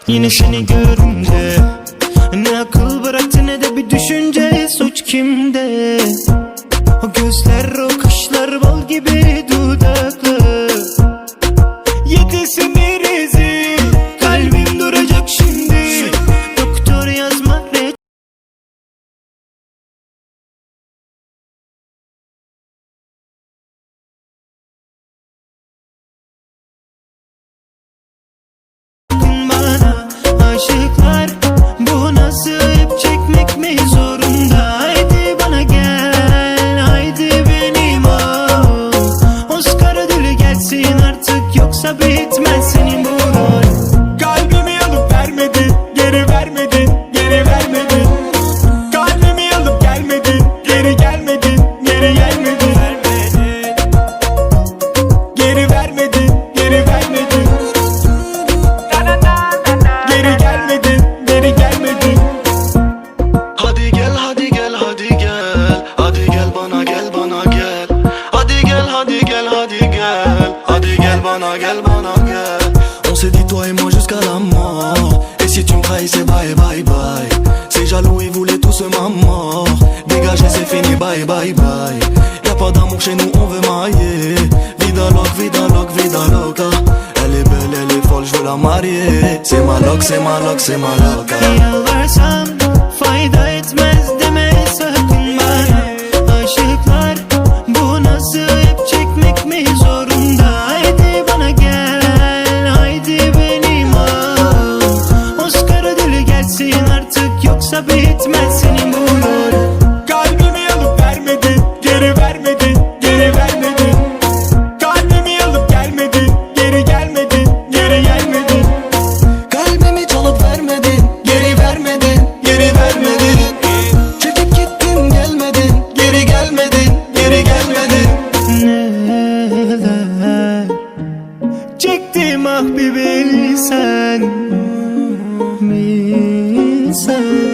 Yine seni görünce ne akıl bıraktı ne de bir düşünce. Suç kimde? O gözler, o kaşlar, bal gibi dudaklı. Yedesin rezil, kalbim duracak şimdi. Doktor yazma bana. Aşıklar bu nasıl, hep çekmek mi zorunda? Haydi bana gel, haydi benim ol. Oscar ödülü gelsin artık, yoksa bitmez senin bu rol. Kalbimi alıp vermedin, geri vermedin, geri vermedin. Kalbimi alıp gelmedin, geri gelmedin, geri gelmedin. Geri vermedin, geri vermedin. Geri gelmedin, geri gelmedin. Hadi gel, hadi gel, hadi gel. Hadi gel bana, gel bana gel. Hadi gel, hadi gel, hadi gel. Hadi gel bana, gel bana gel. On s'est dit toi et moi jusqu'à la mort. Et si tu me trahis c'est bye bye bye. Ces jaloux ils voulaient tous ma mort. Dégagez c'est fini bye bye bye. Y'a pas d'amour chez nous on veut mailler. Vida loc, vida loc, vida loca. Elle est belle, elle est folle, je veux la marier. C'est ma loc, c'est ma loc, c'est ma loca. Yalvarsam fayda etmez deme sakın bana. Aşıklar bu nasıl, hep çekmek mi zorunda? Haydi bana gel, haydi benim ol. Oscar ödülü gelsin artık, yoksa bitmez senin bu rol. Kalbimi alıp vermedin, geri vermedin, geri vermedin. Kalbimi alıp gelmedin, geri gelmedin, geri gelmedin. Kalbimi çalıp vermedin, geri vermedin, geri vermedin. Çekip gittin gelmedin, geri gelmedin, geri gelmedin. Neler çektim ah bir bilsen, bilsen.